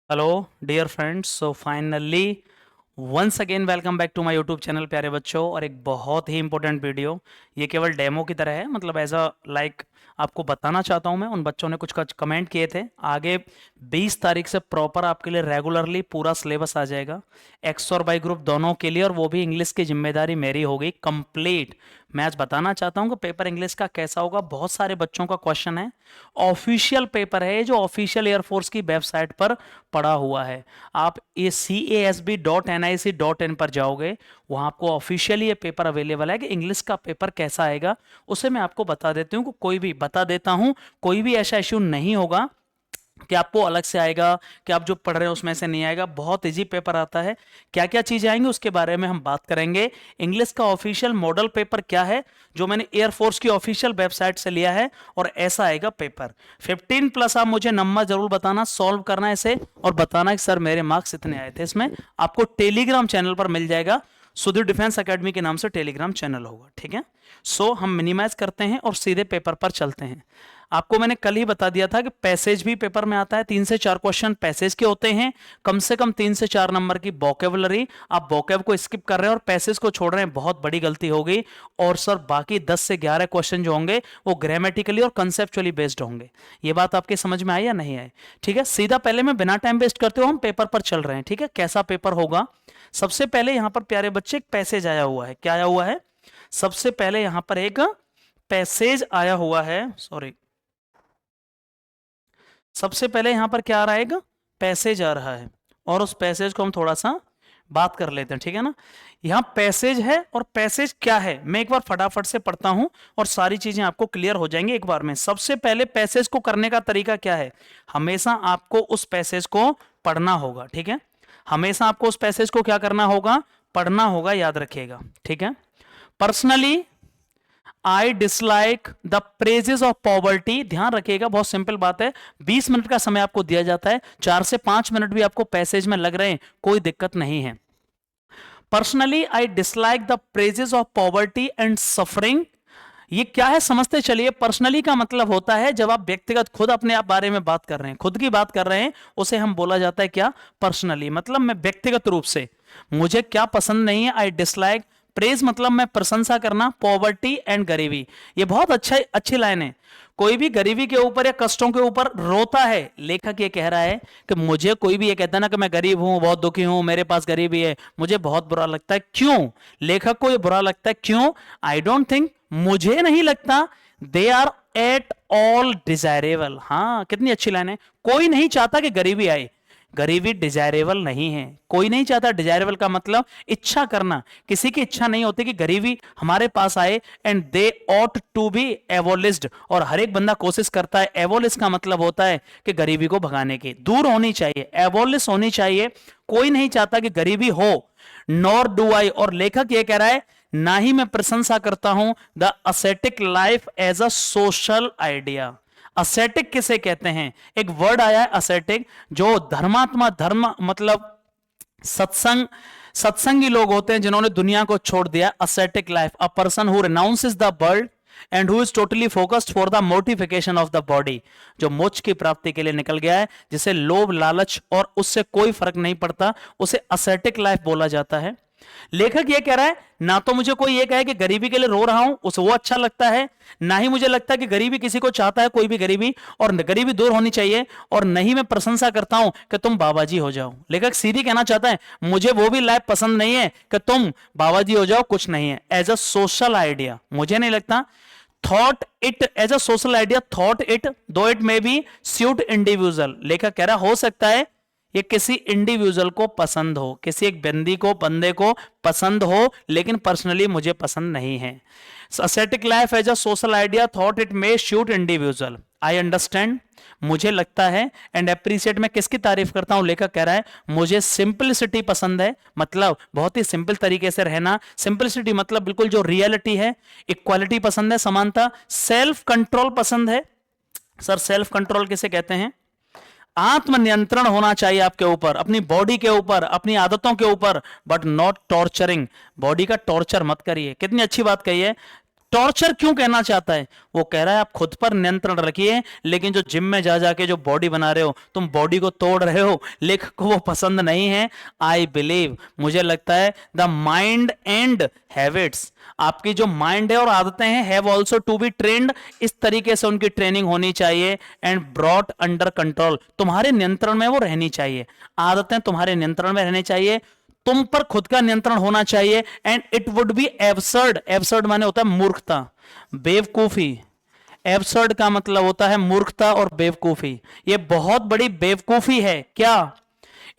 Hello dear friends, so finally once again welcome back to my YouTube channel प्यारे बच्चों। और एक बहुत ही इंपॉर्टेंट वीडियो, ये केवल डेमो की तरह है, मतलब एज अ लाइक आपको बताना चाहता हूं मैं। उन बच्चों ने कुछ कमेंट किए थे, आगे 20 तारीख से प्रॉपर आपके लिए रेगुलरली पूरा सिलेबस आ जाएगा, एक्स और वाई ग्रुप दोनों के लिए, और वो भी इंग्लिश की जिम्मेदारी मेरी होगी कंप्लीट। मैं आज बताना चाहता हूं कि पेपर इंग्लिश का कैसा होगा। बहुत सारे बच्चों का क्वेश्चन है, ऑफिशियल पेपर है जो ऑफिशियल एयरफोर्स की वेबसाइट पर पड़ा हुआ है। आप ये casb.nic.in पर जाओगे, वहां आपको ऑफिशियली ये पेपर अवेलेबल है कि इंग्लिश का पेपर कैसा आएगा। उसे मैं आपको बता देती हूँ, कोई भी बता देता हूँ, कोई भी ऐसा इश्यू नहीं होगा कि आपको अलग से आएगा, कि आप जो पढ़ रहे हो उसमें से नहीं आएगा। बहुत इजी पेपर आता है। क्या क्या चीजें आएंगी उसके बारे में हम बात करेंगे। इंग्लिश का ऑफिशियल मॉडल पेपर क्या है, जो मैंने एयरफोर्स की ऑफिशियल वेबसाइट से लिया है, और ऐसा आएगा पेपर 15+। आप मुझे नंबर जरूर बताना, सॉल्व करना है इसे, और बताना कि सर मेरे मार्क्स इतने आए थे। इसमें आपको टेलीग्राम चैनल पर मिल जाएगा, सुधीर डिफेंस एकेडमी के नाम से टेलीग्राम चैनल होगा, ठीक है। सो हम मिनिमाइज करते हैं और सीधे पेपर पर चलते हैं। आपको मैंने कल ही बता दिया था कि पैसेज भी पेपर में आता है। 3 से 4 क्वेश्चन पैसेज के होते हैं, कम से कम 3 से 4 नंबर की वोकेबुलरी। आप वोकेब को स्किप कर रहे हैं और पैसेज को छोड़ रहे हैं, बहुत बड़ी गलती होगी। और सर बाकी 10 से 11 क्वेश्चन जो होंगे वो ग्रामेटिकली और कंसेप्चुअली बेस्ड होंगे। ये बात आपके समझ में आई या नहीं आई? ठीक है, सीधा पहले मैं बिना टाइम वेस्ट करते हुए हम पेपर पर चल रहे हैं। ठीक है, कैसा पेपर होगा। सबसे पहले यहां पर प्यारे बच्चे एक पैसेज आया हुआ है। क्या आया हुआ है? सबसे पहले यहां पर एक पैसेज आया हुआ है, सॉरी, सबसे पहले यहां पर क्या आ रहा है? एक पैसेज आ रहा है, और उस पैसेज को हम थोड़ा सा बात कर लेते हैं, ठीक है ना। यहां पैसेज है, और पैसेज क्या है मैं एक बार फटाफट से पढ़ता हूं और सारी चीजें आपको क्लियर हो जाएंगी एक बार में। सबसे पहले पैसेज को करने का तरीका क्या है? हमेशा आपको उस पैसेज को पढ़ना होगा, ठीक है। हमेशा आपको उस पैसेज को क्या करना होगा? पढ़ना होगा, याद रखिएगा, ठीक है। Personally I dislike the praises of poverty. ध्यान रखिएगा, बहुत सिंपल बात है। 20 मिनट का समय आपको दिया जाता है, 4 से 5 मिनट भी आपको पैसेज में लग रहे हैं, कोई दिक्कत नहीं है। Personally I dislike the praises of poverty and suffering. ये क्या है समझते चलिए। पर्सनली का मतलब होता है जब आप व्यक्तिगत खुद अपने आप बारे में बात कर रहे हैं, खुद की बात कर रहे हैं, उसे हम बोला जाता है क्या? पर्सनली। मतलब मैं व्यक्तिगत रूप से मुझे क्या पसंद नहीं है, आई डिसलाइक। प्रेज मतलब मैं प्रशंसा करना, पॉवर्टी एंड गरीबी। ये बहुत अच्छी लाइन है। कोई भी गरीबी के ऊपर या कष्टों के ऊपर रोता है, लेखक ये कह रहा है कि मुझे कोई भी ये कहता है ना कि मैं गरीब हूं, बहुत दुखी हूं, मेरे पास गरीबी है, मुझे बहुत बुरा लगता है। क्यों लेखक को ये बुरा लगता है? क्यों? आई डोंट थिंक, मुझे नहीं लगता, they are at all desirable. हाँ, कितनी अच्छी लाइन है। कोई नहीं चाहता कि गरीबी आए। गरीबी डिजायरेबल नहीं है, कोई नहीं चाहता। डिजायरेबल का मतलब इच्छा करना, किसी की इच्छा नहीं होती कि गरीबी हमारे पास आए। And they ought to be abolished, और हर एक बंदा कोशिश करता है। एवोलिस का मतलब होता है कि गरीबी को भगाने की, दूर होनी चाहिए, एवोलिस होनी चाहिए। कोई नहीं चाहता कि गरीबी हो, नॉर डू आई। और लेखक ये कह रहा है, ना ही मैं प्रशंसा करता हूं the ascetic life as a social idea. Ascetic किसे कहते हैं? एक वर्ड आया है असेटिक, जो धर्मात्मा, धर्म मतलब सत्संग, सत्संगी लोग होते हैं जिन्होंने दुनिया को छोड़ दिया। Ascetic life, a person who renounces the world and who is totally focused for the mortification of the body. जो मोक्ष की प्राप्ति के लिए निकल गया है, जिसे लोभ लालच और उससे कोई फर्क नहीं पड़ता, उसे असेटिक लाइफ बोला जाता है। लेखक ये कह रहा है, ना तो मुझे कोई ये कहे कि गरीबी के लिए रो रहा हूं, उसे वो अच्छा लगता है, ना ही मुझे लगता है कि गरीबी किसी को चाहता है, कोई भी गरीबी, और गरीबी दूर होनी चाहिए। और नहीं मैं प्रशंसा करता हूं कि तुम बाबाजी हो जाओ। लेखक सीधी कहना चाहता है, मुझे वो भी लाइफ पसंद नहीं है कि तुम बाबाजी हो जाओ, कुछ नहीं है। एज अ सोशल आइडिया मुझे नहीं लगता। Thought it as a social idea, thought it though it may be suit individual. लेखक कह रहा हो सकता है ये किसी इंडिविजुअल को पसंद हो, किसी एक बंदे को पसंद हो, लेकिन पर्सनली मुझे पसंद नहीं है। Ascetic life as a social idea, thought it may suit individual. I understand, मुझे लगता है, एंड अप्रिशिएट, मैं किसकी तारीफ करता हूं? लेखक कह रहा है मुझे सिंपलिसिटी पसंद है, मतलब बहुत ही सिंपल तरीके से रहना। सिंपलिसिटी मतलब बिल्कुल जो रियलिटी है। इक्वालिटी पसंद है, समानता। सेल्फ कंट्रोल पसंद है। सर सेल्फ कंट्रोल किसे कहते हैं? आत्मनियंत्रण होना चाहिए आपके ऊपर, अपनी बॉडी के ऊपर, अपनी आदतों के ऊपर, बट नॉट टॉर्चरिंग। बॉडी का टॉर्चर मत करिए। कितनी अच्छी बात कही है। टॉर्चर क्यों कहना चाहता है? वो कह रहा है आप खुद पर नियंत्रण रखिए, लेकिन जो जिम में जा जाके जो बॉडी बना रहे हो, तुम बॉडी को तोड़ रहे हो, लेखक को वो पसंद नहीं है। आई बिलीव, मुझे लगता है द माइंड एंड हैबिट्स, आपकी जो माइंड है और आदतें हैं, have also to be trained, इस तरीके से उनकी ट्रेनिंग होनी चाहिए। एंड ब्रॉट अंडर कंट्रोल, तुम्हारे नियंत्रण में वो रहनी चाहिए, आदतें तुम्हारे नियंत्रण में रहनी चाहिए, तुम पर खुद का नियंत्रण होना चाहिए। And it would be absurd, absurd माने होता है मूर्खता, बेवकूफी। एब्सर्ड का मतलब होता है मूर्खता और बेवकूफी, ये बहुत बड़ी बेवकूफी है। क्या?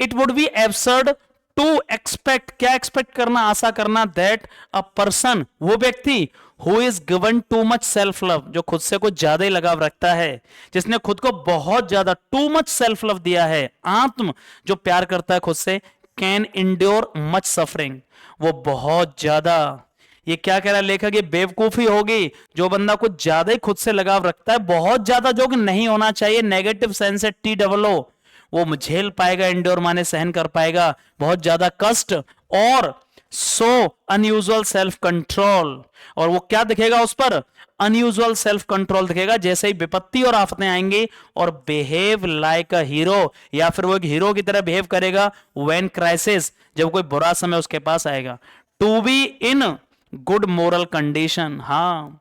It would be absurd to expect, क्या एक्सपेक्ट करना, आशा करना, दैट अ पर्सन, वो व्यक्ति, who is given too much self love, जो खुद से कुछ ज्यादा ही लगाव रखता है, जिसने खुद को बहुत ज्यादा टू मच सेल्फ लव दिया है, आत्म जो प्यार करता है खुद से, कैन इंड्योर मच सफरिंग, वो बहुत ज्यादा, ये क्या कह रहा है लेखक, ये बेवकूफी होगी जो बंदा कुछ ज्यादा ही खुद से लगाव रखता है, बहुत ज्यादा, जो कि नहीं होना चाहिए, नेगेटिव सेंस है TOO, वो झेल पाएगा, इंड्योर माने सहन कर पाएगा बहुत ज्यादा कष्ट, और सो अनयूजुअल सेल्फ कंट्रोल, और वो क्या दिखेगा उस पर, अनयूजुअल सेल्फ कंट्रोल दिखेगा जैसे ही विपत्ति और आफतें आएंगी, और बिहेव लाइक अ हीरो, या फिर वो एक हीरो की तरह बिहेव करेगा व्हेन क्राइसिस, जब कोई बुरा समय उसके पास आएगा। To be in good moral condition, हाँ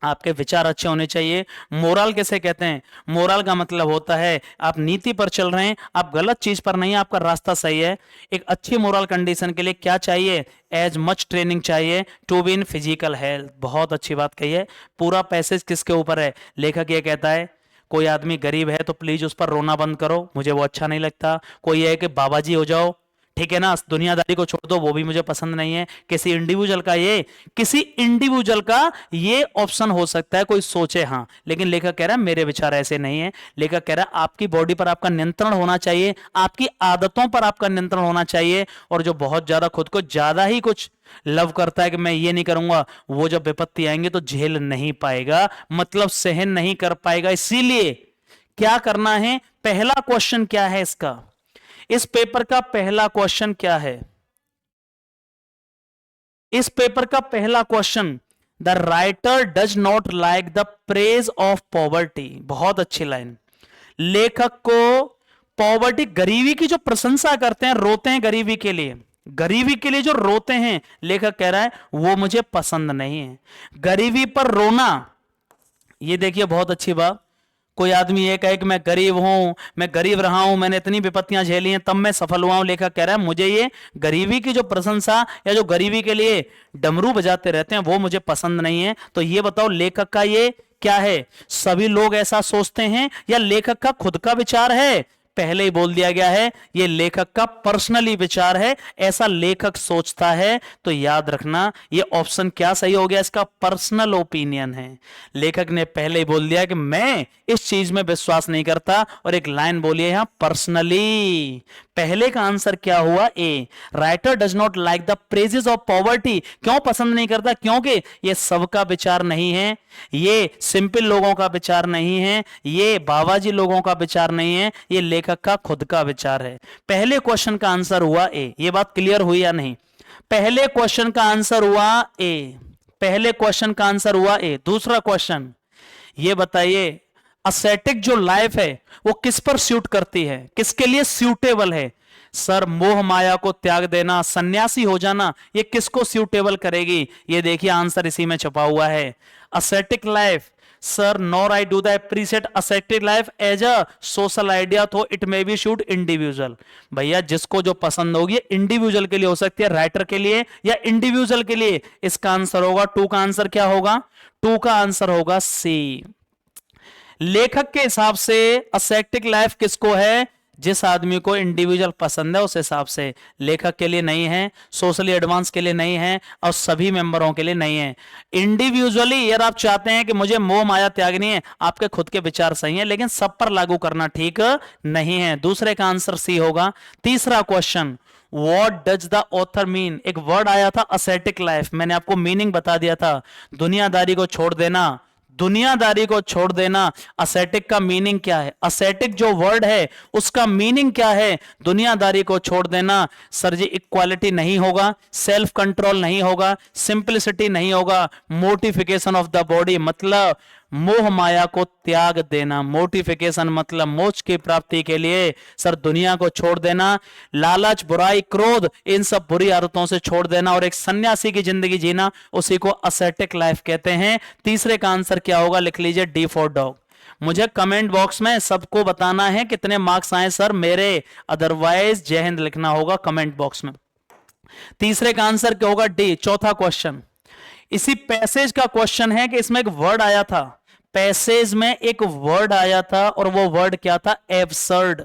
आपके विचार अच्छे होने चाहिए। मोरल कैसे कहते हैं? मोरल का मतलब होता है आप नीति पर चल रहे हैं, आप गलत चीज पर नहीं, आपका रास्ता सही है। एक अच्छी मोरल कंडीशन के लिए क्या चाहिए? एज मच ट्रेनिंग चाहिए to be in physical health, बहुत अच्छी बात कही है। पूरा पैसेज किसके ऊपर है? लेखक ये कहता है कोई आदमी गरीब है तो प्लीज उस पर रोना बंद करो, मुझे वो अच्छा नहीं लगता। कोई है कि बाबा जी हो जाओ, ठीक है ना, दुनियादारी को छोड़ दो, वो भी मुझे पसंद नहीं है। किसी इंडिविजुअल का ये ऑप्शन हो सकता है, कोई सोचे, हाँ, लेकिन लेखक कह रहा है मेरे विचार ऐसे नहीं है। लेखक कह रहा है आपकी बॉडी पर आपका नियंत्रण होना चाहिए, आपकी आदतों पर आपका नियंत्रण होना चाहिए, और जो बहुत ज्यादा खुद को ज्यादा ही कुछ लव करता है कि मैं ये नहीं करूंगा, वो जब विपत्ति आएंगे तो झेल नहीं पाएगा, मतलब सहन नहीं कर पाएगा। इसीलिए क्या करना है? पहला क्वेश्चन क्या है इसका, इस पेपर का पहला क्वेश्चन क्या है? इस पेपर का पहला question, the writer does not like the praise of poverty, बहुत अच्छी लाइन। लेखक को पॉवर्टी, गरीबी की जो प्रशंसा करते हैं, रोते हैं गरीबी के लिए, गरीबी के लिए जो रोते हैं, लेखक कह रहा है वो मुझे पसंद नहीं है। गरीबी पर रोना, ये देखिए बहुत अच्छी बात। कोई आदमी ये कहे कि मैं गरीब हूं, मैं गरीब रहा हूं, मैंने इतनी विपत्तियां झेली हैं तब मैं सफल हुआ हूं, लेखक कह रहा है मुझे ये गरीबी की जो प्रशंसा या जो गरीबी के लिए डमरू बजाते रहते हैं वो मुझे पसंद नहीं है। तो ये बताओ लेखक का ये क्या है? सभी लोग ऐसा सोचते हैं या लेखक का खुद का विचार है? पहले ही बोल दिया गया है ये लेखक का पर्सनली विचार है, ऐसा लेखक सोचता है। तो याद रखना ये ऑप्शन क्या सही हो गया, इसका पर्सनल ओपिनियन है। लेखक ने पहले ही बोल दिया कि मैं इस चीज में विश्वास नहीं करता, और एक लाइन बोली है यहां पर्सनली। पहले का आंसर क्या हुआ? A, writer does not like the praises of poverty. क्यों पसंद नहीं करता? क्योंकि ये सबका विचार नहीं है, ये सिंपल लोगों का विचार नहीं है, ये बाबाजी लोगों का विचार नहीं है, ये लेखक का खुद का विचार है। पहले क्वेश्चन का आंसर हुआ ए। ये बात क्लियर हुई या नहीं? पहले क्वेश्चन का आंसर हुआ ए, पहले क्वेश्चन का आंसर हुआ ए। दूसरा क्वेश्चन ये बताइए, असेटिक जो लाइफ है वो किस पर सूट करती है, किसके लिए सूटेबल है? सर मोह माया को त्याग देना, सन्यासी हो जाना, ये किसको सूटेबल करेगी? ये देखिए आंसर इसी में छुपा हुआ है, ascetic life. Sir nor I do the appreciate ascetic life as a social idea, though it may be suit individual. भैया जिसको जो पसंद होगी इंडिविजुअल के लिए हो सकती है, राइटर के लिए या इंडिविजुअल के लिए। इसका आंसर होगा टू का आंसर क्या होगा? टू का आंसर होगा सी। लेखक के हिसाब से असेटिक लाइफ किसको है? जिस आदमी को इंडिविजुअल पसंद है उस हिसाब से। लेखक के लिए नहीं है, सोशली एडवांस के लिए नहीं है, और सभी मेंबरों के लिए नहीं है। इंडिविजुअली अगर आप चाहते हैं कि मुझे मोह माया त्यागनी है, आपके खुद के विचार सही हैं, लेकिन सब पर लागू करना ठीक नहीं है। दूसरे का आंसर सी होगा। तीसरा question, What does the author mean? एक वर्ड आया था असेटिक लाइफ, मैंने आपको मीनिंग बता दिया था, दुनियादारी को छोड़ देना, दुनियादारी को छोड़ देना। असेटिक का मीनिंग क्या है? असेटिक जो वर्ड है उसका मीनिंग क्या है? दुनियादारी को छोड़ देना। सर जी इक्वालिटी नहीं होगा, सेल्फ कंट्रोल नहीं होगा, सिंपलिसिटी नहीं होगा, मोटिफिकेशन ऑफ द बॉडी मतलब मोह माया को त्याग देना। मोटिफिकेशन मतलब मोक्ष की प्राप्ति के लिए सर दुनिया को छोड़ देना, लालच, बुराई, क्रोध, इन सब बुरी आदतों से छोड़ देना और एक सन्यासी की जिंदगी जीना, उसी को असेटिक लाइफ कहते हैं। तीसरे का आंसर क्या होगा? लिख लीजिए डी फॉर डॉग। मुझे कमेंट बॉक्स में सबको बताना है कितने मार्क्स आए सर मेरे, अदरवाइज जय हिंद लिखना होगा कमेंट बॉक्स में। तीसरे का आंसर क्या होगा? डी। चौथा क्वेश्चन इसी पैसेज का क्वेश्चन है कि इसमें एक वर्ड आया था, पैसेज में एक वर्ड आया था और वो वर्ड क्या था? एब्सर्ड।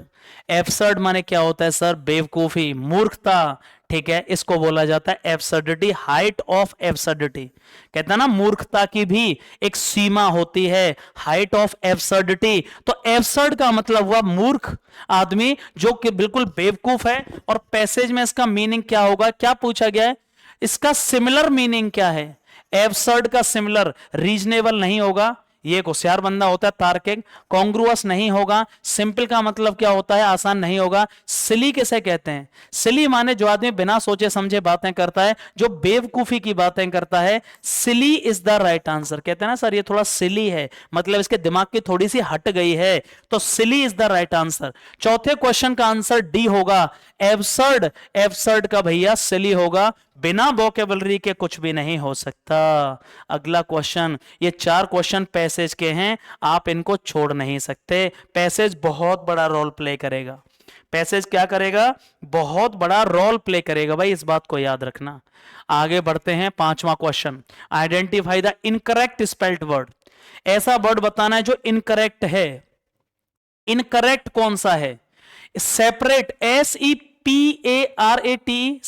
एब्सर्ड माने क्या होता है सर? बेवकूफी, मूर्खता, ठीक है, इसको बोला जाता है एब्सर्डिटी, हाइट ऑफ एब्सर्डिटी। कहते हैं ना मूर्खता की भी एक सीमा होती है, हाइट ऑफ एब्सर्डिटी। तो एब्सर्ड का मतलब हुआ मूर्ख आदमी जो कि बिल्कुल बेवकूफ है। और पैसेज में इसका मीनिंग क्या होगा? क्या पूछा गया है? इसका सिमिलर मीनिंग क्या है? एब्सर्ड का सिमिलर रीजनेबल नहीं होगा, ये एक होशियार बंदा होता है, तार्किक। कॉन्ग्रुअस नहीं होगा। सिंपल का मतलब क्या होता है? आसान नहीं होगा। सिली किसे कहते हैं? सिली माने जो आदमी बिना सोचे समझे बातें करता है, जो बेवकूफी की बातें करता है, सिली इज द राइट आंसर। कहते हैं ना सर ये थोड़ा सिली है, मतलब इसके दिमाग की थोड़ी सी हट गई है, तो सिली इज द राइट आंसर। चौथे क्वेश्चन का आंसर डी होगा, एब्सर्ड। एब्सर्ड का भैया सिली होगा, बिना वोकेबलरी के कुछ भी नहीं हो सकता। अगला क्वेश्चन, ये 4 क्वेश्चन पैसेज के हैं, आप इनको छोड़ नहीं सकते। पैसेज बहुत बड़ा रोल प्ले करेगा। पैसेज क्या करेगा? बहुत बड़ा रोल प्ले करेगा भाई, इस बात को याद रखना। आगे बढ़ते हैं, 5वां question, identify the incorrect spelled word. ऐसा वर्ड बताना है जो इनकरेक्ट है। इनकरेक्ट कौन सा है? सेपरेट, SEPARATE,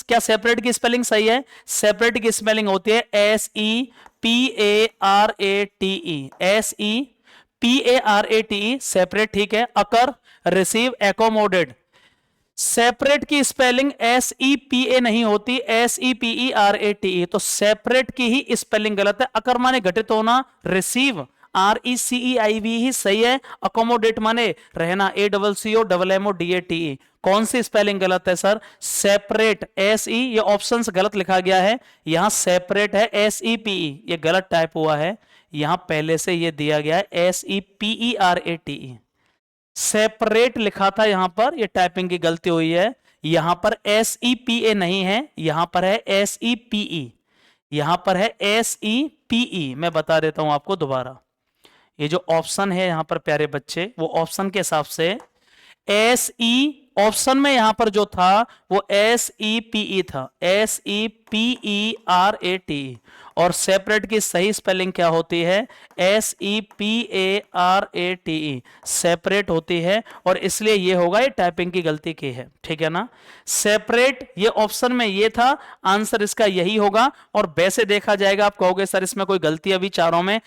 क्या सेपरेट की स्पेलिंग सही है? सेपरेट की स्पेलिंग होती है SEPARATE, सेपरेट, ठीक है। अकर, रिसीव, एकोमोडेड। सेपरेट की स्पेलिंग SEPA नहीं होती, SEPERATE, तो सेपरेट की ही स्पेलिंग गलत है। अकर माने घटित होना, रिसीव RECEIV ही सही है। अकोमोडेट माने रहना, ACCOMMODATE। कौन सी स्पेलिंग गलत है सर? सेपरेट, SE, ये ऑप्शन गलत लिखा गया है, यहां सेपरेट है SEPE, ये गलत टाइप हुआ है, यहां पहले से ये दिया गया है SEPERATE। सेपरेट लिखा था यहां पर, ये टाइपिंग की गलती हुई है, यहां पर SEPA नहीं है, यहां पर है SEPE, यहां पर है SEPE। मैं बता देता हूं आपको दोबारा, ये जो ऑप्शन है यहां पर प्यारे बच्चे, वो ऑप्शन के हिसाब से SE, ऑप्शन में यहां पर जो था वो SEPE था, SEPERATE। और सेपरेट की सही स्पेलिंग क्या होती है? SEPARATE, सेपरेट होती है, और इसलिए ये होगा, ये टाइपिंग की गलती की है, ठीक है ना। सेपरेट ये ऑप्शन में ये था, आंसर इसका यही होगा। और वैसे देखा जाएगा, आप कहोगे सर इसमें कोई गलती, अभी चारों में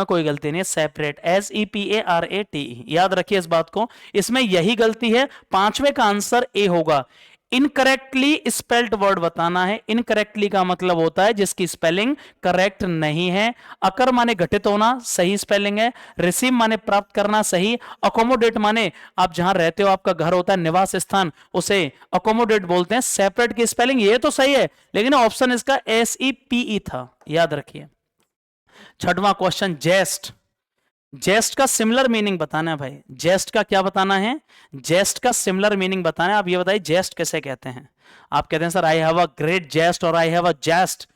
कोई गलती नहीं है, सेपरेट, SEPARATE, याद रखिए इस बात को, इसमें यही गलती है। 5वें का आंसर ए होगा। इनकरेक्टली स्पेल्ड वर्ड बताना है। इनकरेक्टली का मतलब होता है जिसकी स्पेलिंग करेक्ट नहीं है। अकर माने घटित होना, सही स्पेलिंग है। रिसीव माने प्राप्त करना, सही। अकोमोडेट माने आप जहां रहते हो, आपका घर होता है, निवास स्थान, उसे अकोमोडेट बोलते हैं। सेपरेट की स्पेलिंग ये तो सही है, लेकिन ऑप्शन इसका SEPE था, याद रखिए। 6वां क्वेश्चन, जेस्ट। जेस्ट का सिमिलर मीनिंग बताना है भाई। जेस्ट का क्या बताना है? जेस्ट का सिमिलर मीनिंग बताना है। आप ये बताइए जेस्ट कैसे कहते हैं? आप कहते हैं sir I have a great zest, और I have a zest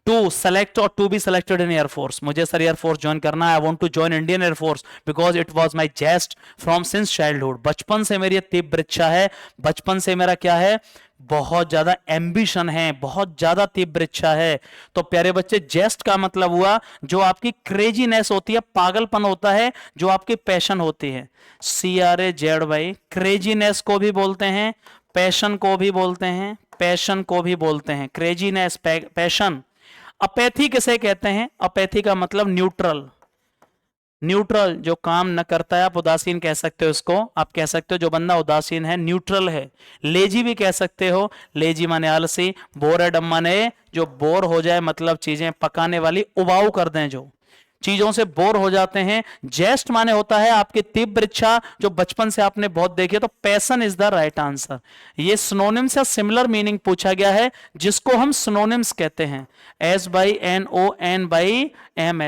to select और to be selected in air force. मुझे सर एयरफोर्स ज्वाइन करना है, I want to join Indian air force because it was my zest from since childhood. बचपन से मेरी तीव्र इच्छा है, बचपन से मेरा क्या है? बहुत ज्यादा एम्बिशन है, बहुत ज्यादा तीव्र इच्छा है। तो प्यारे बच्चे, जेस्ट का मतलब हुआ जो आपकी क्रेजीनेस होती है, पागलपन होता है, जो आपकी पैशन होती है। CRAZY, क्रेजीनेस को भी बोलते हैं, पैशन को भी बोलते हैं, पैशन को भी बोलते हैं, क्रेजीनेस, पैशन। अपैथी किसे कहते हैं? अपैथी का मतलब न्यूट्रल। न्यूट्रल जो काम न करता है, आप उदासीन कह सकते हो इसको। आप कह सकते हो जो बंदा उदासीन है, न्यूट्रल है। लेजी भी कह सकते हो, लेजी माने आलसी। बोरेडम माने जो बोर हो जाए, मतलब चीजें पकाने वाली, उबाऊ कर दें जो। चीजों से बोर हो जाते हैं। जेस्ट माने होता है आपकी तीव्र इच्छा, जो बचपन से आपने बहुत देखी है, तो passion is the right answer. ये सिनोनिम्स या सिमिलर मीनिंग पूछा गया है, जिसको हम सिनोनिम्स कहते हैं। SNON/M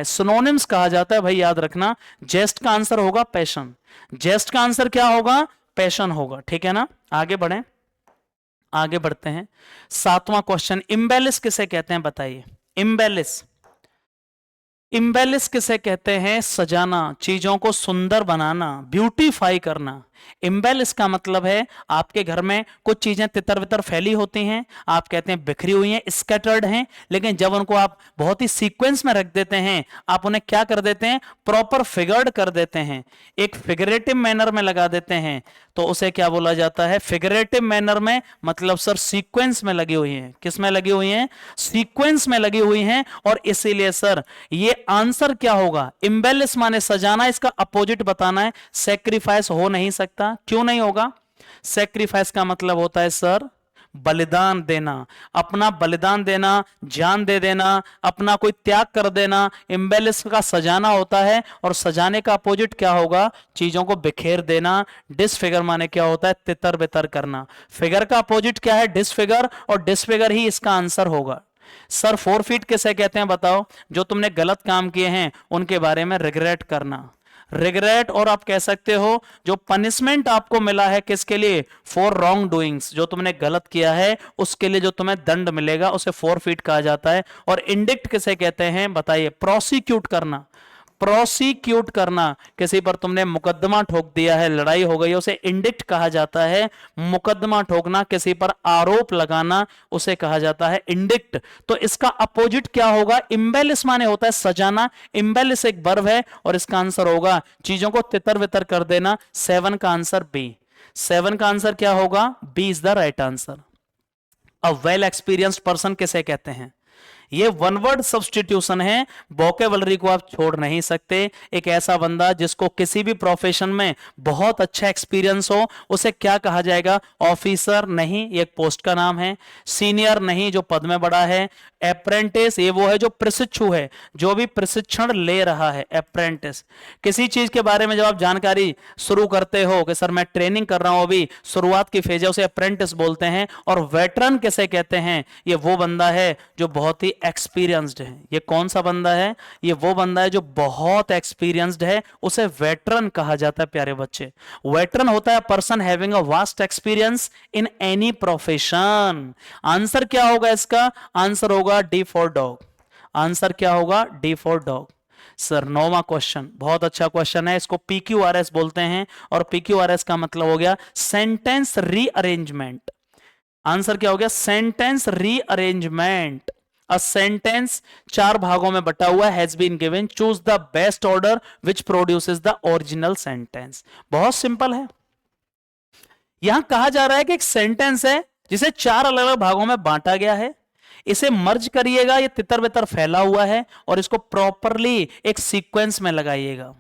सिनोनिम्स कहा जाता है भाई, याद रखना। जेस्ट का आंसर होगा पैशन, जेस्ट का आंसर क्या होगा, पैशन होगा, ठीक है ना। आगे बढ़ें, आगे बढ़ते हैं। 7वां क्वेश्चन, इम्बेलिस किसे कहते हैं बताइए। इम्बेलिस, इम्बेलिस किसे कहते हैं, सजाना, चीजों को सुंदर बनाना, ब्यूटीफाई करना। इम्बेलिस का मतलब है आपके घर में कुछ चीजें तितर बितर फैली होती हैं, आप कहते हैं बिखरी हुई हैं, स्कैटर्ड हैं, लेकिन जब उनको आप बहुत ही सीक्वेंस में रख देते हैं, आप उन्हें क्या कर देते हैं, प्रॉपर फिगर्ड कर देते हैं, एक फिगरेटिव मैनर में लगा देते हैं, तो उसे क्या बोला जाता है, फिगरेटिव मैनर में। मतलब सर सीक्वेंस में लगी हुई हैं, किस में लगी हुई हैं, सीक्वेंस में लगी हुई हैं। और इसीलिए सर ये आंसर क्या होगा, इम्बेलिस माने सजाना, इसका अपोजिट बताना है। सेक्रीफाइस हो नहीं सकता, क्यों नहीं होगा। सेक्रीफाइस का मतलब होता है सर बलिदान देना, अपना बलिदान देना, जान दे देना, अपना कोई त्याग कर देना। इम्बेलिस का सजाना होता है, और सजाने का अपोजिट क्या होगा, चीजों को बिखेर देना। डिसफिगर माने क्या होता है, तितर बितर करना। फिगर का अपोजिट क्या है, डिसफिगर, और डिसफिगर ही इसका आंसर होगा। सर फोरफीट किसे कहते हैं बताओ, जो तुमने गलत काम किए हैं उनके बारे में रिग्रेट करना, रिग्रेट। और आप कह सकते हो जो पनिशमेंट आपको मिला है किसके लिए, फॉर रॉन्ग डूइंग्स, जो तुमने गलत किया है उसके लिए जो तुम्हें दंड मिलेगा उसे फोरफीट कहा जाता है। और इंडिक्ट किसे कहते हैं बताइए, प्रोसिक्यूट करना, प्रोसिक्यूट करना, किसी पर तुमने मुकदमा ठोक दिया है, लड़ाई हो गई, उसे इंडिक्ट कहा जाता है। मुकदमा ठोकना, किसी पर आरोप लगाना, उसे कहा जाता है इंडिक्ट। तो इसका अपोजिट क्या होगा, इम्बेलिस माने होता है सजाना। इम्बेलिस एक वर्ब है, और इसका आंसर होगा चीजों को तितर बितर कर देना। 7 का आंसर बी, 7 का आंसर क्या होगा, B is the right answer. A well experienced person किसे कहते हैं, ये वन वर्ड सब्सटीट्यूशन है, वोकेबलरी को आप छोड़ नहीं सकते। एक ऐसा बंदा जिसको किसी भी प्रोफेशन में बहुत अच्छा एक्सपीरियंस हो, उसे क्या कहा जाएगा, ऑफिसर नहीं, ये एक पोस्ट का नाम है। सीनियर नहीं, जो पद में बड़ा है। अप्रेंटिस, ये वो है जो प्रशिक्षु है, जो भी प्रशिक्षण ले रहा है, अप्रेंटिस। किसी चीज के बारे में जब आप जानकारी शुरू करते हो कि सर मैं ट्रेनिंग कर रहा हूं, अभी शुरुआत की फेज है, उसे अप्रेंटिस बोलते हैं। और वेटरन किसे कहते हैं, ये वो बंदा है जो बहुत ही एक्सपीरियंस्ड है। ये कौन सा बंदा है, ये वो बंदा है जो बहुत एक्सपीरियंस्ड है, उसे वेटरन कहा जाता है प्यारे बच्चे। वेटरन होता है person having a vast experience in any profession. Answer क्या होगा इसका, आंसर होगा डी फॉर डॉग। आंसर क्या होगा, डी फॉर डॉग। सर 9वां क्वेश्चन बहुत अच्छा क्वेश्चन है, इसको PQRS बोलते हैं, और PQRS का मतलब हो गया सेंटेंस रीअरेंजमेंट। आंसर क्या हो गया, सेंटेंस रीअरेंजमेंट। अ सेंटेंस 4 भागों में बटा हुआ has been given, choose the best order which produces the original sentence. बहुत सिंपल है। यहां कहा जा रहा है कि एक सेंटेंस है जिसे 4 अलग अलग भागों में बांटा गया है, इसे मर्ज करिएगा, ये तितर बितर फैला हुआ है, और इसको प्रॉपरली एक सीक्वेंस में लगाइएगा।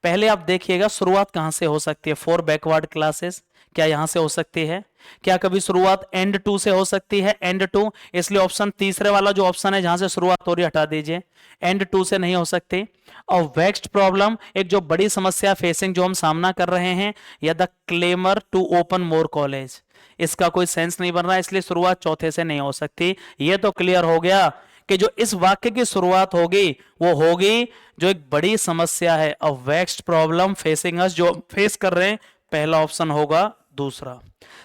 पहले आप देखिएगा शुरुआत कहां से हो सकती है, 4 बैकवर्ड क्लासेस, क्या यहां से हो सकती है, क्या कभी शुरुआत एंड टू से हो सकती है, एंड टू, इसलिए ऑप्शन तीसरे वाला जो ऑप्शन है जहां से शुरुआत हो रही है हटा दीजिए, एंड टू से नहीं हो सकती। और वेक्स्ड प्रॉब्लम, एक जो बड़ी समस्या फेसिंग जो हम सामना कर रहे हैं, या the clamour to open more college, इसका कोई सेंस नहीं बन रहा, इसलिए शुरुआत चौथे से नहीं हो सकती। ये तो क्लियर हो गया कि जो इस वाक्य की शुरुआत होगी वो होगी जो एक बड़ी समस्या है, अ वेक्स्ड प्रॉब्लम फेसिंग अस, जो फेस कर रहे हैं, पहला ऑप्शन होगा दूसरा।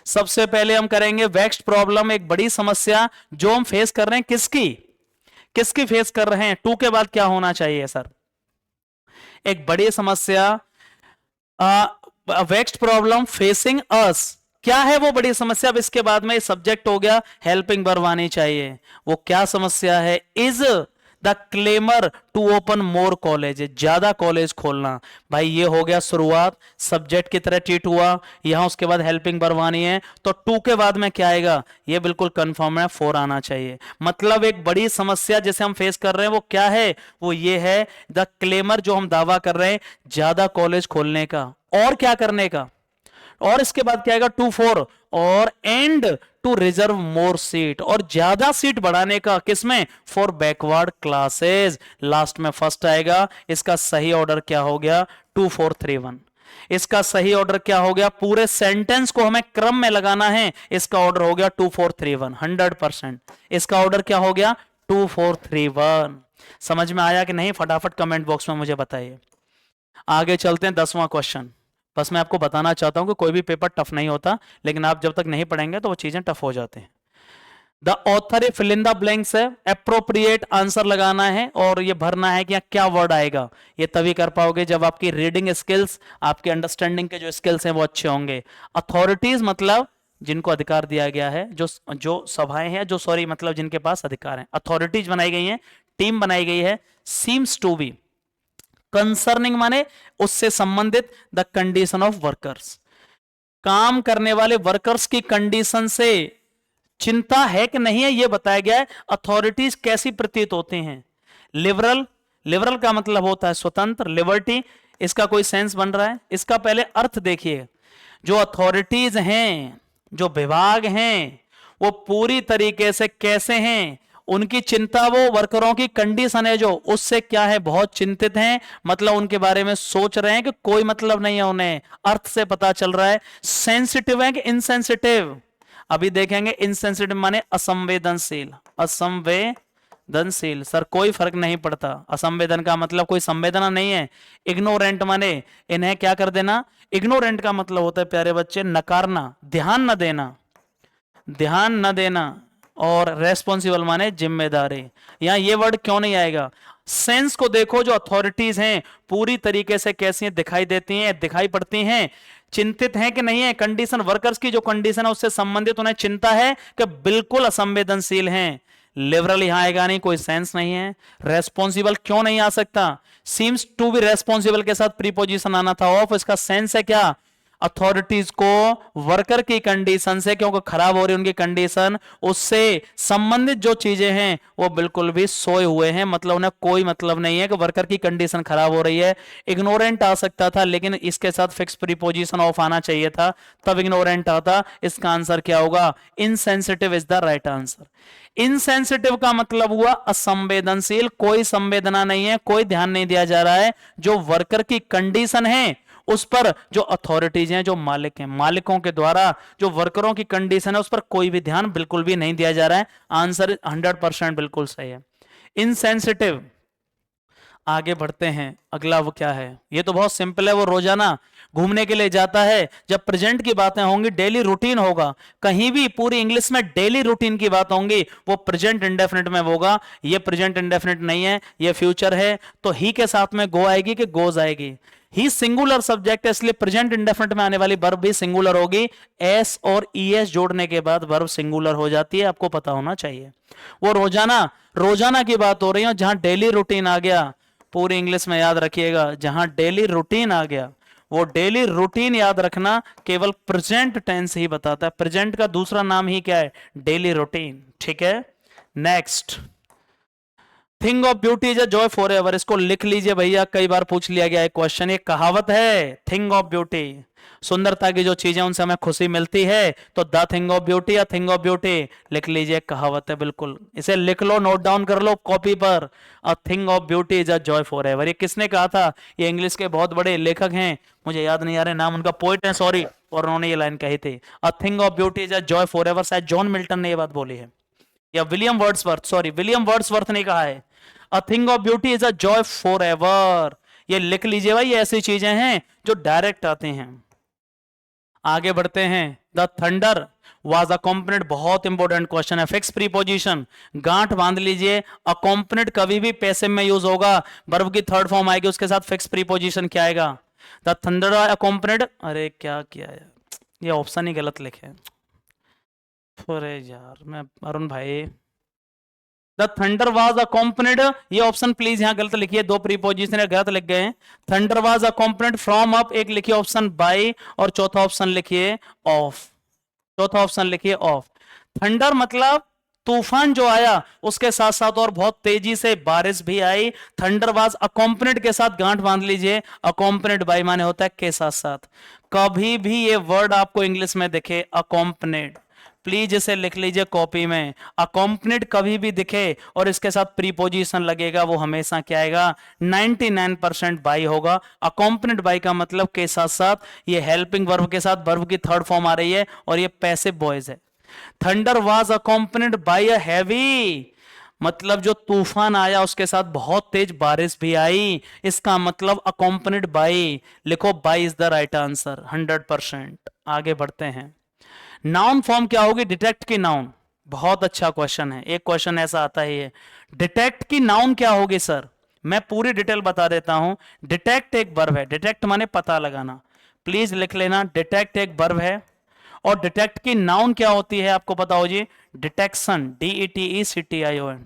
सबसे पहले हम करेंगे वेक्स्ड प्रॉब्लम, एक बड़ी समस्या जो हम फेस कर रहे हैं, किसकी, किसकी फेस कर रहे हैं। 2 के बाद क्या होना चाहिए सर, एक बड़ी समस्या, वेक्स्ड प्रॉब्लम फेसिंग अस, क्या है वो बड़ी समस्या। अब इसके बाद में सब्जेक्ट हो गया, हेल्पिंग वर्ब आनी चाहिए। वो क्या समस्या है, is the clamour to open more college, ज्यादा कॉलेज खोलना। भाई ये हो गया शुरुआत, सब्जेक्ट की तरह ट्रीट हुआ, यहां उसके बाद हेल्पिंग वर्ब आनी है, तो 2 के बाद में क्या आएगा, ये बिल्कुल कंफर्म है, 4 आना चाहिए। मतलब एक बड़ी समस्या जिसे हम फेस कर रहे हैं वो क्या है, वो ये है द क्लेमर, जो हम दावा कर रहे हैं ज्यादा कॉलेज खोलने का, और क्या करने का, और इसके बाद क्या आएगा 2 4, और and to reserve more seat, और ज्यादा सीट बढ़ाने का किसमें, फॉर बैकवर्ड क्लासेस। लास्ट में फर्स्ट आएगा। इसका सही ऑर्डर क्या हो गया, 2431। इसका सही ऑर्डर क्या हो गया, पूरे सेंटेंस को हमें क्रम में लगाना है, इसका ऑर्डर हो गया 2431, 100%। इसका ऑर्डर क्या हो गया, 2431। समझ में आया कि नहीं, फटाफट कमेंट बॉक्स में मुझे बताइए। आगे चलते हैं 10वां क्वेश्चन। बस मैं आपको बताना चाहता हूं कि कोई भी पेपर टफ नहीं होता, लेकिन आप जब तक नहीं पढ़ेंगे तो वो चीजें टफ हो जाते हैं। The author a fill in the blanks है, अप्रोप्रिएट आंसर लगाना है और ये भरना है कि यहाँ क्या वर्ड आएगा। ये तभी कर पाओगे जब आपकी रीडिंग स्किल्स, आपके अंडरस्टैंडिंग के जो स्किल्स हैं वो अच्छे होंगे। अथॉरिटीज मतलब जिनको अधिकार दिया गया है, जो जो सभाएं हैं, जो सॉरी मतलब जिनके पास अधिकार है, अथॉरिटीज बनाई गई हैं, टीम बनाई गई है। सीम्स टू बी, कंसर्निंग माने उससे संबंधित, द कंडीशन ऑफ वर्कर्स, काम करने वाले वर्कर्स की कंडीशन से चिंता है कि नहीं है, यह बताया गया है। अथॉरिटीज कैसी प्रतीत होते हैं, लिबरल, लिबरल का मतलब होता है स्वतंत्र, लिबर्टी, इसका कोई सेंस बन रहा है। इसका पहले अर्थ देखिए, जो अथॉरिटीज हैं, जो विभाग हैं, वो पूरी तरीके से कैसे हैं, उनकी चिंता, वो वर्करों की कंडीशन है जो, उससे क्या है, बहुत चिंतित हैं, मतलब उनके बारे में सोच रहे हैं कि कोई मतलब नहीं है उन्हें, अर्थ से पता चल रहा है। सेंसिटिव है कि इनसेंसिटिव, अभी देखेंगे। इनसेंसिटिव माने असंवेदनशील, असंवेदनशील, सर कोई फर्क नहीं पड़ता, असंवेदन का मतलब कोई संवेदना नहीं है। इग्नोरेंट माने इन्हें क्या कर देना, इग्नोरेंट का मतलब होता है प्यारे बच्चे नकारना, ध्यान न देना, ध्यान न देना। और रेस्पॉन्सिबल माने जिम्मेदारी। यहां ये वर्ड क्यों नहीं आएगा, सेंस को देखो, जो अथॉरिटीज हैं पूरी तरीके से कैसी दिखाई देती हैं, दिखाई पड़ती हैं, चिंतित हैं कि नहीं है, कंडीशन, वर्कर्स की जो कंडीशन है उससे संबंधित उन्हें चिंता है कि बिल्कुल असंवेदनशील हैं। लिबरल यहां आएगा नहीं, कोई सेंस नहीं है। रेस्पॉन्सिबल क्यों नहीं आ सकता, सीम्स टू बी रेस्पॉन्सिबल के साथ प्रीपोजिशन आना था ऑफ, इसका सेंस है क्या, अथॉरिटीज को वर्कर की कंडीशन से, क्योंकि खराब हो रही उनकी कंडीशन, उससे संबंधित जो चीजें हैं वो बिल्कुल भी सोए हुए हैं, मतलब उन्हें कोई मतलब नहीं है कि वर्कर की कंडीशन खराब हो रही है। इग्नोरेंट आ सकता था, लेकिन इसके साथ फिक्स प्रीपोजिशन ऑफ आना चाहिए था, तब इग्नोरेंट आता। इसका आंसर क्या होगा, insensitive is the right answer. Insensitive का मतलब हुआ असंवेदनशील, कोई संवेदना नहीं है, कोई ध्यान नहीं दिया जा रहा है, जो वर्कर की कंडीशन है उस पर, जो अथॉरिटीज हैं, जो मालिक हैं, मालिकों के द्वारा जो वर्करों की कंडीशन है उस पर कोई भी ध्यान बिल्कुल भी नहीं दिया जा रहा है। आंसर 100% बिल्कुल सही है, इनसेंसिटिव। आगे बढ़ते हैं, अगला वो क्या है, ये तो बहुत सिंपल है, वो रोजाना घूमने के लिए जाता है। जब प्रेजेंट की बातें होंगी, डेली रूटीन होगा, कहीं भी पूरी इंग्लिश में डेली रूटीन की बात होंगी, वो प्रेजेंट इंडेफिनिट में होगा। ये प्रेजेंट इंडेफिनिट नहीं है, ये फ्यूचर है, तो ही के साथ में गो आएगी कि गोज आएगी। ही सिंगुलर सब्जेक्ट है, इसलिए प्रेजेंट इंडेफिनिट में आने वाली वर्ब भी सिंगुलर होगी। एस और ईएस जोड़ने के बाद वर्ब सिंगुलर हो जाती है, आपको पता होना चाहिए। वो रोजाना, रोजाना की बात हो रही है, जहां डेली रूटीन आ गया, पूरी इंग्लिश में याद रखिएगा, जहां डेली रूटीन आ गया, वो डेली रूटीन याद रखना केवल प्रेजेंट टेंस ही बताता है। प्रेजेंट का दूसरा नाम ही क्या है, डेली रूटीन, ठीक है। Next, thing of beauty is a joy for ever, इसको लिख लीजिए भैया, कई बार पूछ लिया गया है क्वेश्चन, ये कहावत है। थिंग ऑफ ब्यूटी, सुंदरता की जो चीजें उनसे हमें खुशी मिलती है, तो द थिंग ऑफ ब्यूटी या थिंग ऑफ ब्यूटी लिख लीजिए, कहावत है बिल्कुल, इसे लिख लो, नोट डाउन कर लो कॉपी पर। A thing of beauty is a joy for ever, ये किसने कहा था, ये इंग्लिश के बहुत बड़े लेखक हैं, मुझे याद नहीं आ रहे नाम, उनका पोइट है सॉरी, और उन्होंने ये लाइन कही थी, a thing of beauty is a joy for ever. शायद जॉन मिल्टन ने ये बात बोली है, या William Wordsworth, sorry William Wordsworth ने कहा है, a thing of beauty is a joy for ever. ये लिख लीजिए भाई, ये ऐसी चीजें हैं जो डायरेक्ट आते हैं। आगे बढ़ते हैं, द थंडर वाज अकॉम्पनिड, बहुत इंपॉर्टेंट क्वेश्चन है, फिक्स प्रीपोजिशन, गांठ बांध लीजिए, अकॉम्पनिड कभी भी पैसिव में यूज होगा, वर्ब की थर्ड फॉर्म आएगी, उसके साथ फिक्स प्रीपोजिशन क्या आएगा, द थंडर अकॉम्पनिड। अरे क्या किया यार, ये ऑप्शन ही गलत लिखे, अरे यार मैं, अरुण भाई, द थंडर वाज अकॉम्पनिड, ये ऑप्शन प्लीज यहां गलत लिखिए, दो प्रीपोजिशन गलत लिख गए हैं। थंडर वाज अकॉम्पनिड फ्रॉम अप, एक लिखिए ऑप्शन बाय, और चौथा ऑप्शन लिखिए ऑफ, चौथा ऑप्शन लिखिए ऑफ। थंडर मतलब तूफान जो आया उसके साथ साथ और बहुत तेजी से बारिश भी आई। थंडर वाज अकॉम्पनेड के साथ गांठ बांध लीजिए, अकॉम्पनेड बाय माने होता है के साथ साथ। कभी भी ये वर्ड आपको इंग्लिश में दिखे अकॉम्पनेड, प्लीज इसे लिख लीजिए कॉपी में। अकॉम्पनेड कभी भी दिखे और इसके साथ प्रीपोजिशन लगेगा, वो हमेशा क्या आएगा, 99% बाई होगा। अकॉम्पनेड बाई का मतलब के साथ साथ, ये हेल्पिंग वर्ब के साथ वर्ब की थर्ड फॉर्म आ रही है और ये पैसिव वॉइस है। Thunder was accompanied by a heavy, मतलब जो तूफान आया उसके साथ बहुत तेज बारिश भी आई, इसका मतलब अकॉम्पनेड बाई। लिखो by is the right answer 100%। आगे बढ़ते हैं। नाउन फॉर्म क्या होगी डिटेक्ट की नाउन? बहुत अच्छा क्वेश्चन है, एक क्वेश्चन ऐसा आता ही है। डिटेक्ट की नाउन क्या होगी सर? मैं पूरी डिटेल बता देता हूं। डिटेक्ट एक वर्ब है, डिटेक्ट माने पता लगाना, प्लीज लिख लेना। डिटेक्ट एक वर्ब है और डिटेक्ट की नाउन क्या होती है आपको पता हो जी? Detection, DETECTION।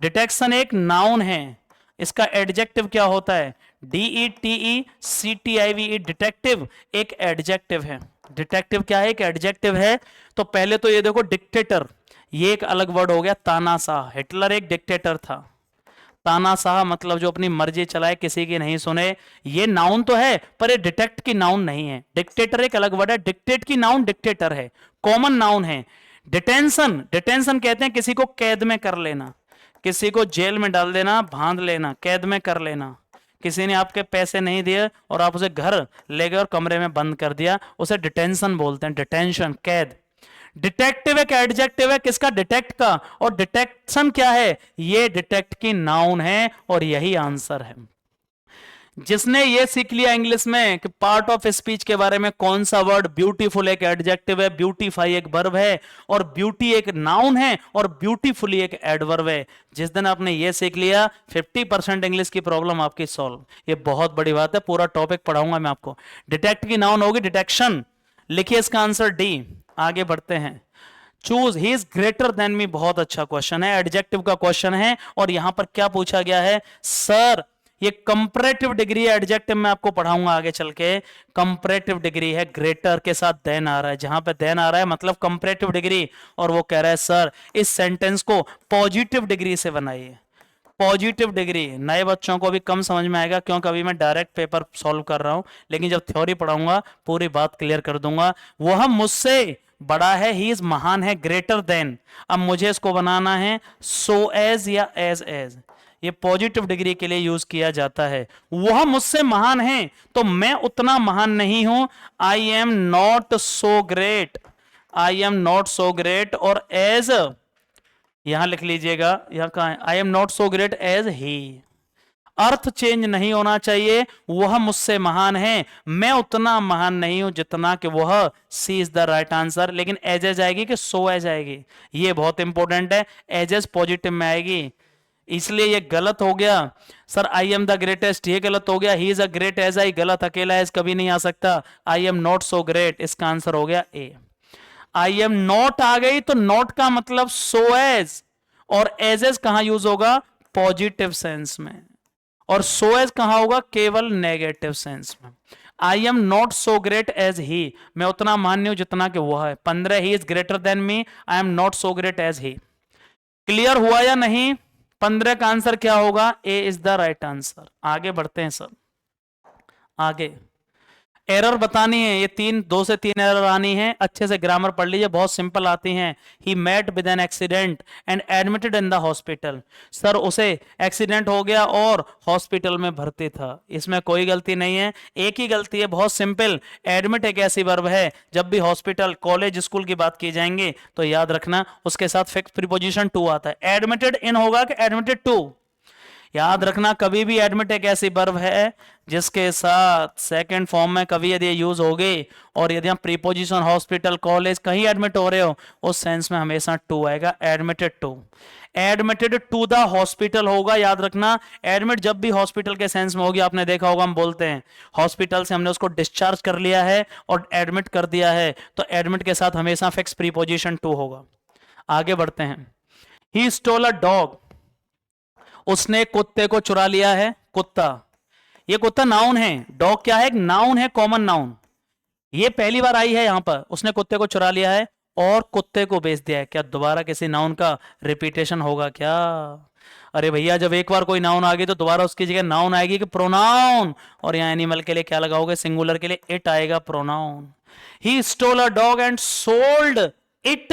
डिटेक्शन एक नाउन है, इसका एडजेक्टिव क्या होता है? DETECTIVE। डिटेक्टिव एक एडजेक्टिव है। डिटेक्टिव क्या है? एक एडजेक्टिव है। तो पहले तो ये देखो डिक्टेटर, ये एक अलग वर्ड हो गया। तानाशाह, हिटलर एक डिक्टेटर था। तानाशाह मतलब जो अपनी मर्जी चलाए, किसी की नहीं सुने, ये नाउन तो है पर ये डिटेक्ट की नाउन नहीं है। डिक्टेटर एक अलग वर्ड है, डिक्टेट की नाउन डिक्टेटर है, कॉमन नाउन है। डिटेंशन, डिटेंशन कहते हैं किसी को कैद में कर लेना, किसी को जेल में डाल देना, बांध लेना, कैद में कर लेना। किसी ने आपके पैसे नहीं दिए और आप उसे घर ले गए और कमरे में बंद कर दिया, उसे डिटेंशन बोलते हैं, डिटेंशन, कैद। डिटेक्टिव एक एडजेक्टिव है किसका? डिटेक्ट का। और डिटेक्शन क्या है? ये डिटेक्ट की नाउन है और यही आंसर है। जिसने ये सीख लिया इंग्लिश में कि पार्ट ऑफ स्पीच के बारे में कौन सा वर्ड, ब्यूटीफुल एक एडजेक्टिव है, ब्यूटीफाई एक वर्ब है और ब्यूटी एक नाउन है और ब्यूटीफुली एक एडवर्ब है, जिस दिन आपने ये सीख लिया 50% इंग्लिश की प्रॉब्लम आपकी सॉल्व। ये बहुत बड़ी बात है, पूरा टॉपिक पढ़ाऊंगा मैं आपको। डिटेक्ट की नाउन होगी डिटेक्शन, लिखिए इसका आंसर डी। आगे बढ़ते हैं। Choose he is greater than मी, बहुत अच्छा क्वेश्चन है, एडजेक्टिव का क्वेश्चन है। और यहां पर क्या पूछा गया है सर? ये कंपैरेटिव डिग्री है, एडजेक्टिव में आपको पढ़ाऊंगा आगे चल के। कंपैरेटिव डिग्री है, ग्रेटर के साथ देन आ रहा है, जहां पे देन आ रहा है मतलब कंपैरेटिव डिग्री। और वो कह रहा है सर इस सेंटेंस को पॉजिटिव डिग्री से बनाइए। पॉजिटिव डिग्री नए बच्चों को भी कम समझ में आएगा क्योंकि अभी मैं डायरेक्ट पेपर सॉल्व कर रहा हूं, लेकिन जब थ्योरी पढ़ाऊंगा पूरी बात क्लियर कर दूंगा। वह मुझसे बड़ा है, ही इज महान है, ग्रेटर देन। अब मुझे इसको बनाना है सो एज या एज एज, ये पॉजिटिव डिग्री के लिए यूज किया जाता है। वह मुझसे महान है तो मैं उतना महान नहीं हूं, I am not so great, I am not so great. और एज यहां लिख लीजिएगा, यहां कहां है? I am not so great as he. अर्थ चेंज नहीं होना चाहिए, वह मुझसे महान है, मैं उतना महान नहीं हूं जितना कि वह। सी इज द राइट आंसर। लेकिन एजेस आएगी कि सो एज आएगी, ये बहुत इंपॉर्टेंट है। एजेस पॉजिटिव में आएगी, इसलिए ये गलत हो गया। Sir I am the greatest, ये गलत हो गया। He is a great as I, गलत, अकेला एज कभी नहीं आ सकता। I am not so great, इसका आंसर हो गया ए। आई एम नॉट आ गई तो नॉट का मतलब सो एज, और एजेस कहां यूज होगा? पॉजिटिव सेंस में। और सो एज कहां होगा? केवल नेगेटिव सेंस में। I am not so great as he, मैं उतना महान नहीं हूं जितना कि वह है। 15 he is greater than me, I am not so great as he. Clear हुआ या नहीं? 15 का आंसर क्या होगा? A is the right answer. आगे बढ़ते हैं सर। आगे एरर बतानी है, ये 2 से 3 एरर आनी है, अच्छे से ग्रामर पढ़ लीजिए, बहुत सिंपल आती हैं। He met with an accident and admitted in the hospital, sir उसे एक्सीडेंट हो गया और हॉस्पिटल में भर्ती था, इसमें कोई गलती नहीं है, एक ही गलती है, बहुत सिंपल। एडमिट एक ऐसी वर्ब है, जब भी हॉस्पिटल, कॉलेज, स्कूल की बात की जाएंगे तो याद रखना उसके साथ फिक्स प्रीपोजिशन टू आता है। एडमिटेड इन होगा कि एडमिटेड टू? याद रखना कभी भी एडमिट एक ऐसी वर्ब है जिसके साथ सेकंड फॉर्म में कभी यदि यूज हो गई और यदि हम प्रीपोजिशन हॉस्पिटल, कॉलेज कहीं एडमिट हो रहे हो, उस सेंस में हमेशा टू आएगा, admitted to. Admitted to the hospital होगा, याद रखना। एडमिट जब भी हॉस्पिटल के सेंस में होगी, आपने देखा होगा हम बोलते हैं हॉस्पिटल से हमने उसको डिस्चार्ज कर लिया है और एडमिट कर दिया है, तो एडमिट के साथ हमेशा फिक्स प्रीपोजिशन टू होगा। आगे बढ़ते हैं। ही स्टोल अ डॉग, उसने कुत्ते को चुरा लिया है। कुत्ता, ये कुत्ता नाउन है, डॉग क्या है? नाउन है, कॉमन नाउन। ये पहली बार आई है यहां पर, उसने कुत्ते को चुरा लिया है। और कुत्ते को बेच दिया है। क्या दोबारा किसी नाउन का रिपीटेशन होगा क्या? अरे भैया, जब एक बार कोई नाउन आ गई तो दोबारा उसकी जगह नाउन आएगी कि प्रोनाउन? और यहाँ एनिमल के लिए क्या लगाओगे? सिंगुलर के लिए इट आएगा, pronoun. He stole a dog and sold it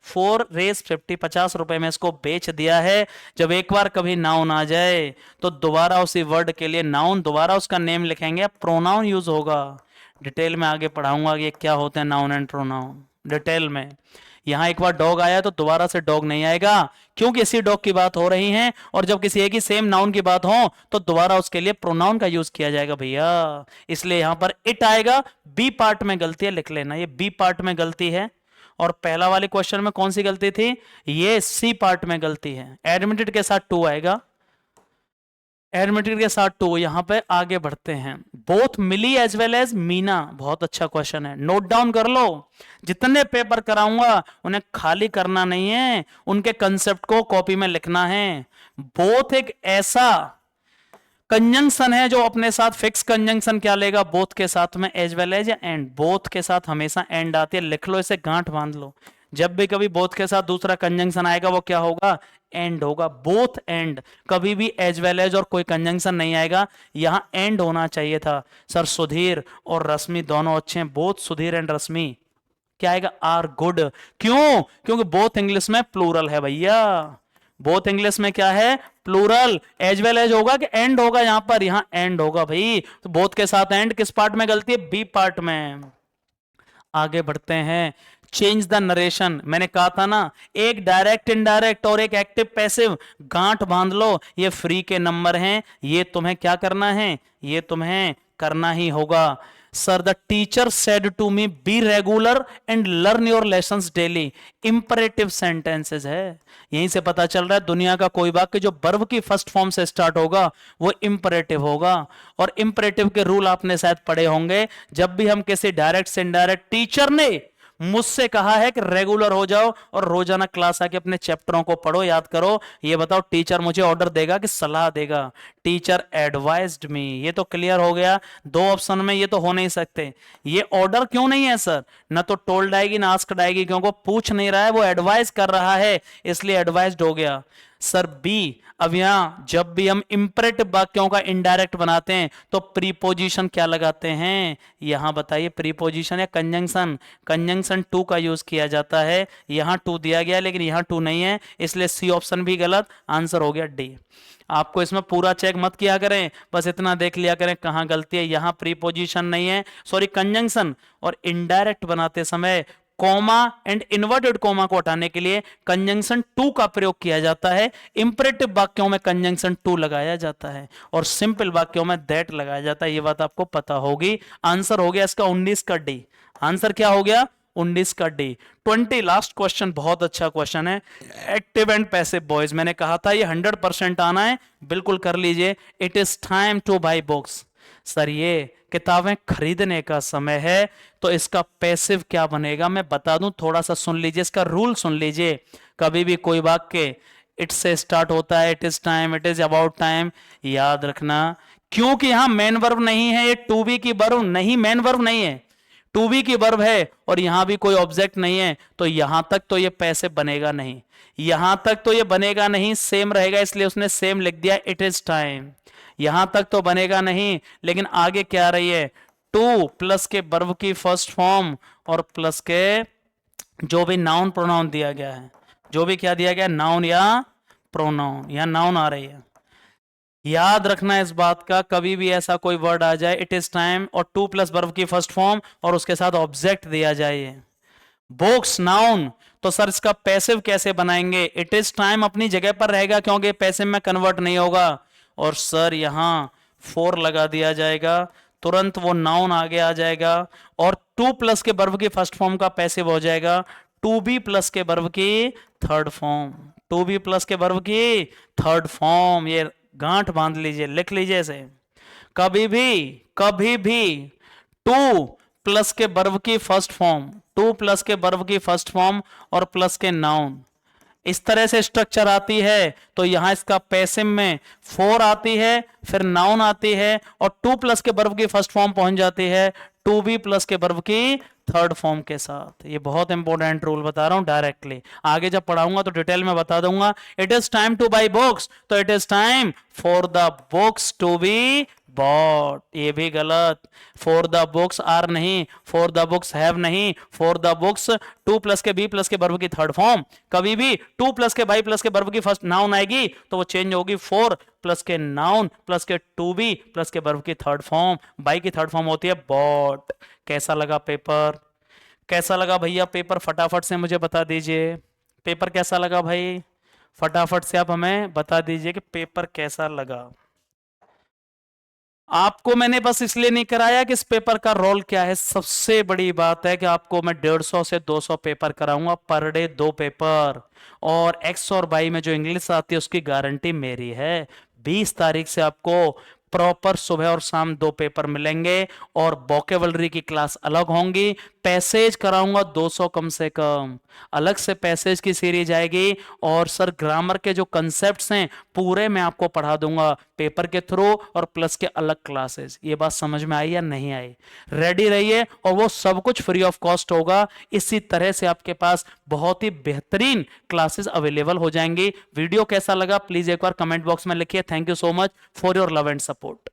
for Rs 50 रुपए में इसको बेच दिया है। जब एक बार कभी नाउन आ जाए तो दोबारा उसी वर्ड के लिए नाउन, दोबारा उसका नेम लिखेंगे, प्रोनाउन यूज होगा। डिटेल में आगे पढ़ाऊंगा कि ये क्या होते हैं नाउन एंड प्रोनाउन डिटेल में। यहां एक बार डॉग आया तो दोबारा से डॉग नहीं आएगा, क्योंकि इसी डॉग की बात हो रही है। और जब किसी एक ही सेम नाउन की बात हो तो दोबारा उसके लिए प्रोनाउन का यूज किया जाएगा भैया। इसलिए यहां पर इट आएगा। बी पार्ट में गलती है, लिख लेना, ये बी पार्ट में गलती है। और पहला वाले क्वेश्चन में कौन सी गलती थी? ये सी पार्ट में गलती है। एडमिटेड के साथ टू आएगा, एडमिटेड के साथ टू। यहां पे आगे बढ़ते हैं। बोथ मिली एज वेल एज मीना, बहुत अच्छा क्वेश्चन है, नोट डाउन कर लो। जितने पेपर कराऊंगा उन्हें खाली करना नहीं है, उनके कंसेप्ट को कॉपी में लिखना है। बोथ एक ऐसा कंजंक्शन है जो अपने साथ फिक्स कंजंक्शन क्या लेगा? बोथ के साथ में एज वेल एज या एंड। बोथ के साथ हमेशा एंड आती है, लिख लो इसे, गांठ बांध लो। जब भी कभी बोथ के साथ दूसरा कंजंक्शन आएगा वो क्या होगा? एंड होगा। बोथ एंड, कभी भी एज वेल एज और कोई कंजंक्शन नहीं आएगा, यहां एंड होना चाहिए था। सर सुधीर और रश्मि दोनों अच्छे हैं, बोथ सुधीर एंड रश्मि क्या आएगा? Are good. क्यों? क्योंकि बोथ इंग्लिश में प्लूरल है भैया। बोथ इंग्लिश में क्या है? प्लूरल। एज वेल एज होगा कि एंड होगा? यहां पर यहां एंड होगा भाई। तो बोथ के साथ एंड किस पार्ट में गलती है? बी पार्ट में। आगे बढ़ते हैं। चेंज द नरेशन, मैंने कहा था ना, एक डायरेक्ट इनडायरेक्ट और एक एक्टिव पैसिव, गांठ बांध लो। ये फ्री के नंबर हैं, ये तुम्हें क्या करना है? ये तुम्हें करना ही होगा। Sir the teacher said to me be regular and learn your lessons daily, imperative sentences है। यहीं से पता चल रहा है दुनिया का कोई वाक्य जो वर्ब की फर्स्ट फॉर्म से स्टार्ट होगा वो इंपरेटिव होगा। और इंपरेटिव के रूल आपने शायद पढ़े होंगे। जब भी हम किसी डायरेक्ट से इनडायरेक्ट, टीचर ने मुझसे कहा है कि रेगुलर हो जाओ और रोजाना क्लास आके अपने चैप्टरों को पढ़ो, याद करो, ये बताओ टीचर मुझे ऑर्डर देगा कि सलाह देगा? टीचर एडवाइज्ड मी, ये तो क्लियर हो गया। दो ऑप्शन में ये तो हो नहीं सकते। ये ऑर्डर क्यों नहीं है सर? ना तो टोल्ड आएगी ना आस्क्ड आएगी, क्योंकि वो पूछ नहीं रहा है, वो एडवाइस कर रहा है, इसलिए एडवाइज्ड हो गया। सर बी, अब यहां जब भी हम इंपरेटिव वाक्यों का इनडायरेक्ट बनाते हैं तो प्रीपोजिशन क्या लगाते हैं? यहां बताइए, प्रीपोजिशन या कंजंक्शन? कंजंक्शन टू का यूज किया जाता है। यहां टू दिया गया लेकिन यहां टू नहीं है, इसलिए सी ऑप्शन भी गलत। आंसर हो गया डी। आपको इसमें पूरा चेक मत किया करें, बस इतना देख लिया करें कहां गलती है। यहां प्रीपोजिशन नहीं है, सॉरी कंजंक्शन। और इनडायरेक्ट बनाते समय कॉमा एंड इन्वर्टेड कॉमा को हटाने के लिए कंजंक्शन टू का प्रयोग किया जाता है। इंपरेटिव वाक्यों में कंजंक्शन टू लगाया जाता है और सिंपल वाक्यों में दैट लगाया जाता है। ये बात आपको पता होगी। आंसर हो गया इसका 19 का डी। आंसर क्या हो गया? 19 का डी। 20 लास्ट क्वेश्चन, बहुत अच्छा क्वेश्चन है। एक्टिव एंड पैसिव बॉयज, मैंने कहा था ये 100% आना है, बिल्कुल कर लीजिए। It is time to buy books. Sir ये किताबें खरीदने का समय है, तो इसका पैसिव क्या बनेगा मैं बता दूं, थोड़ा सा सुन लीजिए, इसका रूल सुन लीजिए। कभी भी कोई वाक्य इट से स्टार्ट होता है, it is time, it is about time, याद रखना, क्योंकि यहां मेन वर्ब नहीं है, ये टू बी की वर्ब नहीं, मेन वर्ब नहीं है, टू बी की वर्ब है, और यहां भी कोई ऑब्जेक्ट नहीं है, तो यहां तक तो ये पैसिव बनेगा नहीं, यहां तक तो ये बनेगा नहीं, सेम रहेगा, इसलिए उसने सेम लिख दिया, इट इज टाइम। यहां तक तो बनेगा नहीं, लेकिन आगे क्या आ रही है? टू प्लस के वर्ब की फर्स्ट फॉर्म और प्लस के जो भी नाउन प्रोनाउन दिया गया है, जो भी क्या दिया गया, नाउन या प्रोनाउन, या नाउन आ रही है। याद रखना इस बात का, कभी भी ऐसा कोई वर्ड आ जाए, इट इज टाइम और टू प्लस वर्ब की फर्स्ट फॉर्म और उसके साथ ऑब्जेक्ट दिया जाए, बुक्स नाउन, तो सर इसका पैसिव कैसे बनाएंगे? इट इज टाइम अपनी जगह पर रहेगा क्योंकि पैसिव में कन्वर्ट नहीं होगा, और सर यहां फोर लगा दिया जाएगा, तुरंत वो नाउन आगे आ जाएगा, और टू प्लस के वर्ब की फर्स्ट फॉर्म का पैसिव हो जाएगा टू बी प्लस के वर्ब की third form, to be plus के वर्ब की थर्ड फॉर्म। ये गांठ बांध लीजिए, लिख लीजिए इसे। कभी भी टू प्लस के वर्ब की फर्स्ट फॉर्म, टू प्लस के वर्ब की फर्स्ट फॉर्म और प्लस के नाउन, इस तरह से स्ट्रक्चर आती है, तो यहां इसका पैसिव में फोर आती है, फिर नाउन आती है, और टू प्लस के वर्ब की फर्स्ट फॉर्म पहुंच जाती है टू बी प्लस के वर्ब की थर्ड फॉर्म के साथ। ये बहुत इंपॉर्टेंट रूल बता रहा हूं डायरेक्टली, आगे जब पढ़ाऊंगा तो डिटेल में बता दूंगा। It is time to buy books, तो it is time for the books to be bought, ये भी गलत। फॉर द बुक्स आर नहीं, फॉर द बुक्स हैव नहीं, for the books to plus के बी प्लस के वर्ब की third form. कभी भी टू प्लस के बाई प्लस के वर्ब की फर्स्ट नाउन आएगी तो वो चेंज होगी फोर प्लस के नाउन प्लस के टू बी प्लस के वर्ब की थर्ड फॉर्म। बाई की थर्ड फॉर्म होती है बॉट। कैसा लगा पेपर? कैसा लगा भैया पेपर? फटाफट से मुझे बता दीजिए पेपर कैसा लगा भाई। फटाफट से आप हमें बता दीजिए कि पेपर कैसा लगा। आपको मैंने बस इसलिए नहीं कराया कि इस पेपर का रोल क्या है। सबसे बड़ी बात है कि आपको मैं 150 से 200 पेपर कराऊंगा पर डे, 2 पेपर। और एक्स और वाई में जो इंग्लिश आती है उसकी गारंटी मेरी है। 20 तारीख से आपको प्रॉपर सुबह और शाम 2 पेपर मिलेंगे और वोकेबलरी की क्लास अलग होंगी। पैसेज कराऊंगा 200 कम से कम, अलग से पैसेज की सीरीज आएगी। और सर ग्रामर के जो कंसेप्ट्स हैं पूरे मैं आपको पढ़ा दूंगा पेपर के थ्रू और प्लस के अलग क्लासेस। ये बात समझ में आई या नहीं आई? रेडी रहिए, और वो सब कुछ फ्री ऑफ कॉस्ट होगा। इसी तरह से आपके पास बहुत ही बेहतरीन क्लासेस अवेलेबल हो जाएंगी। वीडियो कैसा लगा प्लीज एक बार कमेंट बॉक्स में लिखिए। Thank you so much for your love and support.